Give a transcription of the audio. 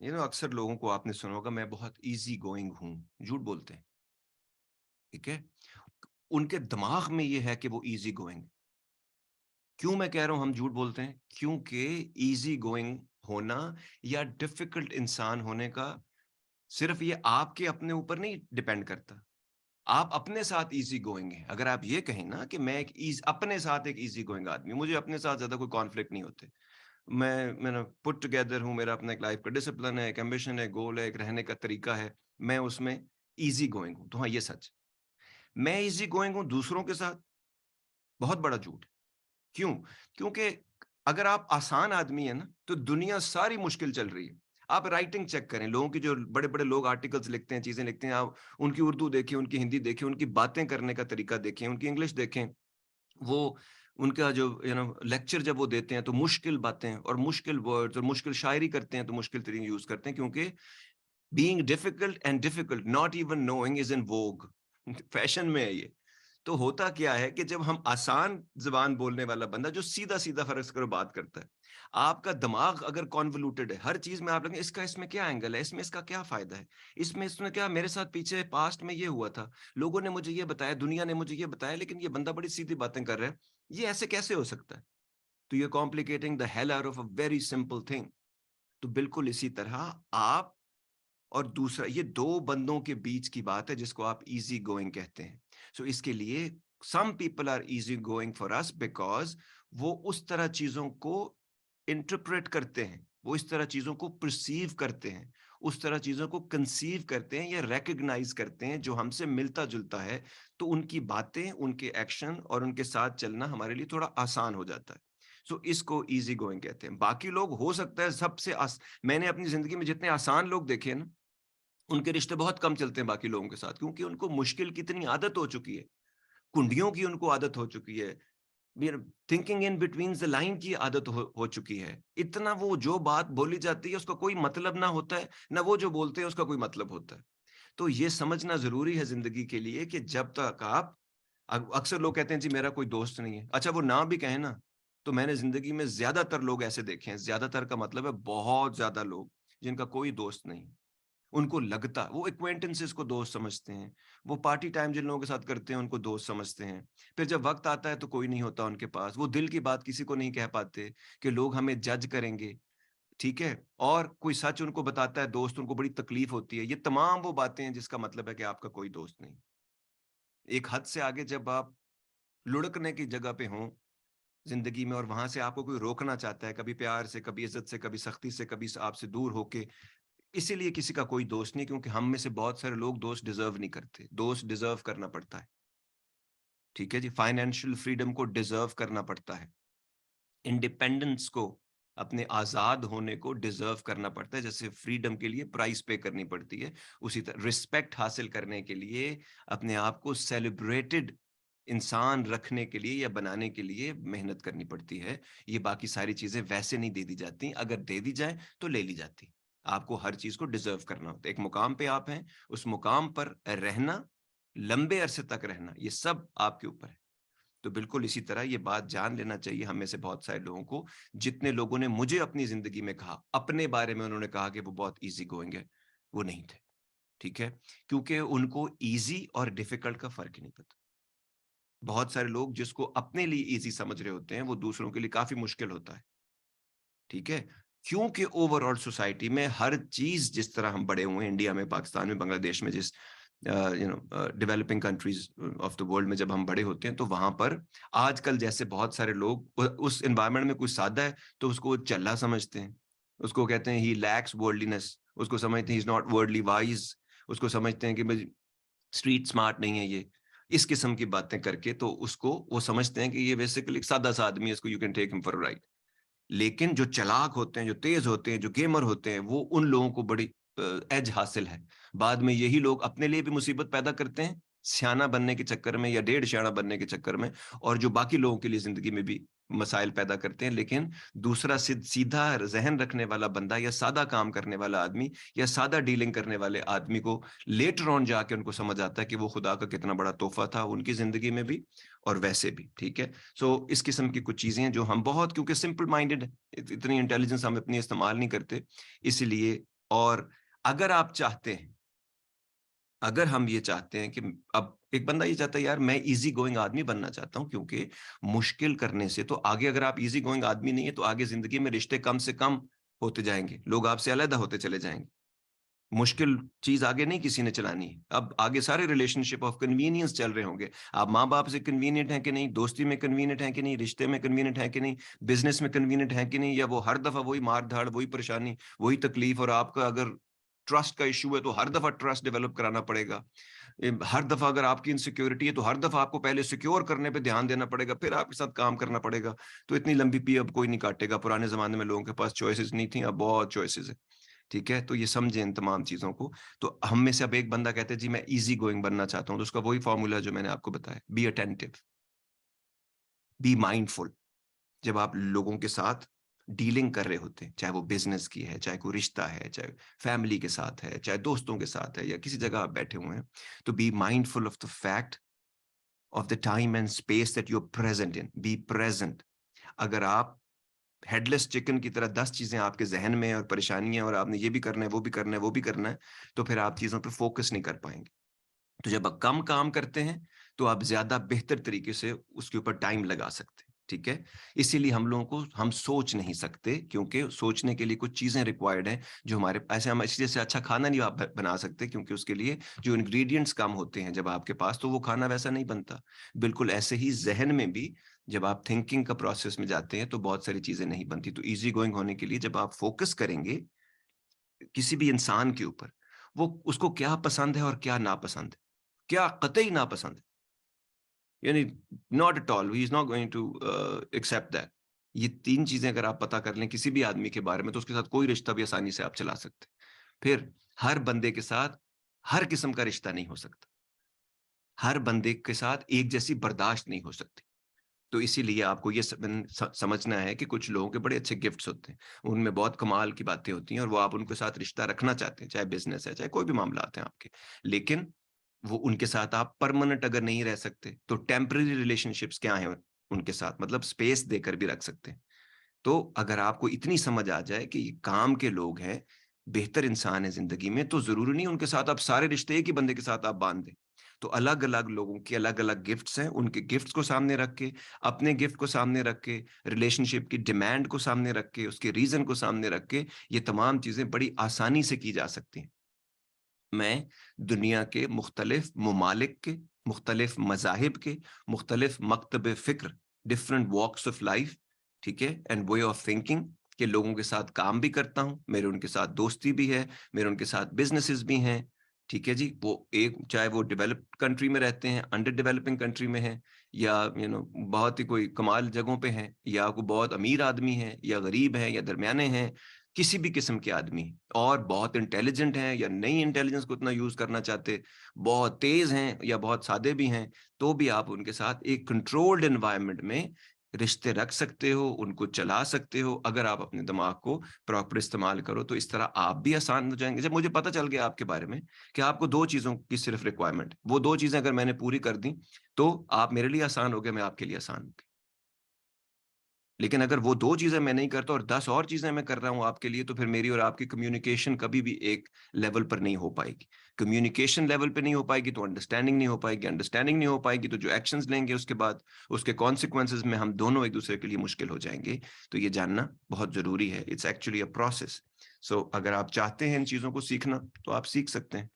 अक्सर लोगों को आपने सुना होगा, मैं बहुत इजी गोइंग हूं, झूठ बोलते हैं। ठीक है। उनके दिमाग में ये है कि वो इजी गोइंग। क्यों मैं कह रहा हूं हम झूठ बोलते हैं? क्योंकि इजी गोइंग होना या डिफिकल्ट इंसान होने का सिर्फ ये आपके अपने ऊपर नहीं डिपेंड करता। आप अपने साथ इजी गोइंग हैं। अगर आप ये कहें ना कि मैं अपने साथ एक इजी गोइंग आदमी हूं, मुझे अपने साथ ज्यादा कोई कॉन्फ्लिक्ट नहीं होते। मैं पुट टुगेदर हूँ, मेरा अपना एक लाइफ का डिसिप्लिन है, एक एम्बिशन है, गोल है, एक रहने का तरीका है। मैं उसमें ईज़ी गोइंग हूँ। तो हाँ, ये सच है। मैं ईज़ी गोइंग हूँ दूसरों के साथ, बहुत बड़ा झूठ है। क्यों? क्योंकि अगर आप आसान आदमी हैं ना, तो दुनिया सारी मुश्किल चल रही है। आप राइटिंग चेक करें, लोगों की जो बड़े-बड़े लोग आर्टिकल्स लिखते हैं, चीज़ें लिखते हैं, आप उनकी उर्दू देखें, उनकी हिंदी देखें, उनकी बातें करने का तरीका देखें, उनकी इंग्लिश देखें। वो उनका जो लेक्चर जब वो देते हैं तो मुश्किल बातें और मुश्किल वर्ड्स और मुश्किल शायरी करते हैं, तो मुश्किल तरीके यूज करते हैं, क्योंकि being difficult and difficult not even knowing is in Vogue. Fashion में है ये। तो होता क्या है कि जब हम आसान जबान बोलने वाला बंदा जो सीधा सीधा फर्ज करो बात करता है, आपका दिमाग अगर कॉन्वोल्यूटेड है, हर चीज में आप लगे इसका इसमें क्या एंगल है, इसमें इसका क्या फायदा है, इसमें क्या मेरे साथ पीछे पास्ट में ये हुआ था, लोगों ने मुझे ये बताया, दुनिया ने मुझे ये बताया, लेकिन ये बंदा बड़ी सीधी बातें कर रहा है, ये ऐसे कैसे हो सकता है? तो ये complicating the hell out of a very simple thing. तो बिल्कुल इसी तरह आप और दूसरा, ये दो बंदों के बीच की बात है जिसको आप इजी गोइंग कहते हैं। सो इसके लिए some people are easy going for us because वो उस तरह चीजों को इंटरप्रेट करते हैं, वो इस तरह चीजों को परसीव करते हैं, उस तरह चीजों को कंसीव करते हैं या रिकग्नाइज करते हैं जो हमसे मिलता जुलता है। तो उनकी बातें, उनके एक्शन और उनके साथ चलना हमारे लिए थोड़ा आसान हो जाता है। सो इसको इजी गोइंग कहते हैं। बाकी लोग हो सकता है मैंने अपनी जिंदगी में जितने आसान लोग देखे हैं ना, उनके रिश्ते बहुत कम चलते हैं बाकी लोगों के साथ, क्योंकि उनको मुश्किल की इतनी आदत हो चुकी है, कुंडियों की उनको आदत हो चुकी है, thinking in between the line की आदत हो चुकी है। इतना वो जो बात बोली जाती है उसका कोई मतलब ना होता है, ना वो जो बोलते हैं उसका कोई मतलब होता है। तो ये समझना जरूरी है जिंदगी के लिए कि जब तक आप अक्सर लोग कहते हैं जी मेरा कोई दोस्त नहीं है। अच्छा, वो ना भी कहें ना, तो मैंने जिंदगी में ज्यादातर लोग ऐसे देखे हैं, ज्यादातर का मतलब है बहुत ज्यादा लोग जिनका कोई दोस्त नहीं। उनको लगता, वो एक्वेंटेंसेस को दोस्त समझते हैं, वो पार्टी टाइम जिन लोगों के साथ करते हैं उनको दोस्त समझते हैं। फिर जब वक्त आता है तो कोई नहीं होता उनके पास, वो दिल की बात किसी को नहीं कह पाते कि लोग हमें जज करेंगे। ठीक है। और कोई सच उनको बताता है दोस्त, उनको बड़ी तकलीफ होती है। ये तमाम वो बातें हैं जिसका मतलब है कि आपका कोई दोस्त नहीं। एक हद से आगे जब आप लुढ़कने की जगह पे हों जिंदगी में, और वहां से आपको कोई रोकना चाहता है, कभी प्यार से, कभी इज्जत से, कभी सख्ती से, कभी आपसे दूर होके, इसीलिए किसी का कोई दोस्त नहीं, क्योंकि हम में से बहुत सारे लोग दोस्त डिजर्व नहीं करते। दोस्त डिजर्व करना पड़ता है। ठीक है जी। फाइनेंशियल फ्रीडम को डिजर्व करना पड़ता है, इंडिपेंडेंस को, अपने आजाद होने को डिजर्व करना पड़ता है। जैसे फ्रीडम के लिए प्राइस पे करनी पड़ती है, उसी तरह रिस्पेक्ट हासिल करने के लिए, अपने आप को सेलिब्रेटेड इंसान रखने के लिए या बनाने के लिए मेहनत करनी पड़ती है। ये बाकी सारी चीजें वैसे नहीं दे दी जाती, अगर दे दी जाए तो ले ली जाती। आपको हर चीज को डिजर्व करना होता है। एक मुकाम पे आप हैं, उस मुकाम पर रहना, लंबे अरसे तक रहना, ये सब आपके ऊपर है। तो बिल्कुल इसी तरह ये बात जान लेना चाहिए हम में से बहुत सारे लोगों को, जितने लोगों ने मुझे अपनी जिंदगी में कहा, अपने बारे में उन्होंने कहा कि वो बहुत इजी गोइंग है, वो नहीं थे। ठीक है। क्योंकि उनको इजी और डिफिकल्ट का फर्क ही नहीं पता। बहुत सारे लोग जिसको अपने लिए इजी समझ रहे होते हैं, वो दूसरों के लिए काफी मुश्किल होता है। ठीक है। क्योंकि ओवरऑल सोसाइटी में हर चीज, जिस तरह हम बड़े हुए हैं इंडिया में, पाकिस्तान में, बांग्लादेश में, जिस developing countries of the world में जब हम बड़े होते हैं, तो वहां पर आजकल जैसे बहुत सारे लोग उस एनवायरनमेंट में कुछ सादा है तो उसको चल्ला समझते हैं, उसको कहते हैं ही लैक्स वर्ल्डलीनेस, उसको समझते हैं ही इज नॉट वर्ल्डली वाइज, उसको समझते हैं कि भाई स्ट्रीट स्मार्ट नहीं है ये। इस किस्म की बातें करके तो उसको वो समझते हैं कि ये बेसिकली एक सादा सा आदमी है, इसको you can take him for right. लेकिन जो चालाक होते हैं, जो तेज होते हैं, जो गेमर होते हैं, वो उन लोगों को बड़ी एज हासिल है। बाद में यही लोग अपने लिए भी मुसीबत पैदा करते हैं सियाना बनने के चक्कर में या डेढ़ सियाना बनने के चक्कर में, और जो बाकी लोगों के लिए जिंदगी में भी मसाइल पैदा करते हैं। लेकिन दूसरा सीधा जहन रखने वाला बंदा या सादा काम करने वाला आदमी या सादा डीलिंग करने वाले आदमी को लेटर ऑन जाके उनको समझ आता है कि वो खुदा का कितना बड़ा तोहफा था उनकी जिंदगी में भी और वैसे भी। ठीक है। सो इस किस्म की कुछ चीजें हैं जो हम बहुत, क्योंकि सिंपल माइंडेड, इतनी इंटेलिजेंस हम इतनी इस्तेमाल नहीं करते, इसलिए और अगर आप चाहते हैं, अगर हम ये चाहते हैं कि अब एक बंदा ये चाहता है यार मैं इजी गोइंग आदमी बनना चाहता हूं, क्योंकि मुश्किल करने से तो आगे, अगर आप इजी गोइंग आदमी नहीं है तो आगे जिंदगी में रिश्ते कम से कम होते जाएंगे, लोग आपसे अलग होते चले जाएंगे। मुश्किल चीज आगे नहीं किसी ने चलानी है। अब आगे सारे रिलेशनशिप ऑफ कन्वीनियंस चल रहे होंगे। आप माँ बाप से कन्वीनियंट हैं कि नहीं, दोस्ती में कन्वीनियंट है कि नहीं, रिश्ते में कन्वीनियंट है कि नहीं, बिजनेस में कन्वीनियंट है कि नहीं, या वो हर दफा वही मार धाड़, वही परेशानी, वही तकलीफ। और आपका अगर ट्रस्ट का इशू है तो हर दफा ट्रस्ट डेवलप कराना पड़ेगा। हर दफा अगर आपकी इनसिक्योरिटी है तो हर दफा आपको पहले सिक्योर करने पे ध्यान देना पड़ेगा, फिर आपके साथ काम करना पड़ेगा। तो इतनी लंबी पी अब कोई नहीं काटेगा। पुराने जमाने में लोगों के पास चॉइसेस नहीं थी, अब बहुत चॉइसेस है। ठीक है, तो ये समझें इन तमाम चीजों को। तो हम में से अब एक बंदा कहते हैं जी मैं इजी गोइंग बनना चाहता हूं, तो उसका वही फॉर्मूला जो मैंने आपको बताया, बी अटेंटिव, बी माइंडफुल। जब आप लोगों के साथ डीलिंग कर रहे होते हैं, चाहे वो बिजनेस की है, चाहे कोई रिश्ता है, चाहे फैमिली के साथ है, चाहे दोस्तों के साथ है, या किसी जगह आप बैठे हुए हैं, तो be mindful of the fact of the time and space that you are present in, be present. अगर आप हेडलेस चिकन की तरह 10 चीजें आपके जहन में और परेशानियां, और आपने ये भी करना है, वो भी करना है, वो भी करना है, तो फिर आप चीजों पे फोकस नहीं कर पाएंगे। तो जब आप कम काम करते हैं तो आप ज्यादा बेहतर तरीके से उसके ऊपर टाइम लगा सकते हैं। ठीक है, इसीलिए हम लोगों को, हम सोच नहीं सकते, क्योंकि सोचने के लिए कुछ चीजें रिक्वायर्ड हैं जो हमारे ऐसे, हम इसलिए से अच्छा खाना नहीं आप बना सकते, क्योंकि उसके लिए जो इंग्रेडिएंट्स कम होते हैं जब आपके पास, तो वो खाना वैसा नहीं बनता। बिल्कुल ऐसे ही जहन में भी जब आप थिंकिंग का प्रोसेस में जाते हैं तो बहुत सारी चीजें नहीं बनती। तो इजी गोइंग होने के लिए जब आप फोकस करेंगे किसी भी इंसान के ऊपर, वो उसको क्या पसंद है और क्या नापसंद है, क्या कतई नापसंद है, यानी not at all, he is not going to accept that. ये 3 चीजें अगर आप पता कर लें किसी भी आदमी के बारे में, तो उसके साथ कोई रिश्ता भी आसानी से आप चला सकते हैं। फिर हर बंदे के साथ हर किस्म का रिश्ता नहीं हो सकता, हर बंदे के साथ एक जैसी बर्दाश्त नहीं हो सकती। तो इसीलिए आपको ये समझना है कि कुछ लोगों के बड़े अच्छे गिफ्ट्स होते हैं, उनमें बहुत कमाल की बातें होती हैं, और वो आप उनके साथ रिश्ता रखना चाहते हैं, चाहे बिजनेस है, चाहे कोई भी मामला आते हैं आपके। लेकिन वो उनके साथ आप परमानेंट अगर नहीं रह सकते, तो टेम्पररी रिलेशनशिप्स क्या हैं उनके साथ, मतलब स्पेस देकर भी रख सकते हैं। तो अगर आपको इतनी समझ आ जाए कि ये काम के लोग हैं, बेहतर इंसान है जिंदगी में, तो जरूरी नहीं उनके साथ आप सारे रिश्ते एक ही बंदे के साथ आप बांध दें। तो अलग अलग लोगों के अलग अलग गिफ्ट्स हैं, उनके गिफ्ट्स को सामने रख के, अपने गिफ्ट को सामने रख के, रिलेशनशिप की डिमांड को सामने रख के, उसके रीजन को सामने रख के, ये तमाम चीजें बड़ी आसानी से की जा सकती हैं। मैं दुनिया के मुख्तलिफ ममालिक के, मुख्तलिफ मज़ाहिब के, मुख्तलिफ मकतब फ़िक्र, डिफरेंट वॉक्स ऑफ लाइफ, ठीक है, एंड वे ऑफ थिंकिंग के लोगों के साथ काम भी करता हूँ। मेरे उनके साथ दोस्ती भी है, मेरे उनके साथ बिजनेसेस भी हैं। ठीक है जी, वो एक चाहे वो डेवलप्ड कंट्री में रहते हैं, अंडर डेवलपिंग कंट्री में हैं, या बहुत ही कोई कमाल जगहों पे हैं, या कोई बहुत अमीर आदमी है, या गरीब है, या दरमियाने हैं, किसी भी किस्म के आदमी, और बहुत इंटेलिजेंट हैं या नहीं इंटेलिजेंस को उतना यूज करना चाहते, बहुत तेज हैं या बहुत सादे भी हैं, तो भी आप उनके साथ एक कंट्रोल्ड एनवायरनमेंट में रिश्ते रख सकते हो, उनको चला सकते हो। अगर आप अपने दिमाग को प्रॉपर इस्तेमाल करो तो इस तरह आप भी आसान हो जाएंगे। जब मुझे पता चल गया आपके बारे में कि आपको 2 चीजों की सिर्फ रिक्वायरमेंट, वो 2 चीजें अगर मैंने पूरी कर दी, तो आप मेरे लिए आसान हो गए, मैं आपके लिए आसान हो गया। लेकिन अगर वो 2 चीज़ें मैं नहीं करता और 10 और चीज़ें मैं कर रहा हूँ आपके लिए, तो फिर मेरी और आपकी कम्युनिकेशन कभी भी एक लेवल पर नहीं हो पाएगी। कम्युनिकेशन लेवल पे नहीं हो पाएगी तो अंडरस्टैंडिंग नहीं हो पाएगी, अंडरस्टैंडिंग नहीं हो पाएगी तो जो एक्शंस लेंगे उसके बाद, उसके कॉन्सिक्वेंसेज़ में हम दोनों एक-दूसरे के लिए मुश्किल हो जाएँगे। तो ये जानना बहुत ज़रूरी है। It's actually a process. So अगर आप चाहते हैं इन चीज़ों को सीखना, तो आप सीख सकते हैं।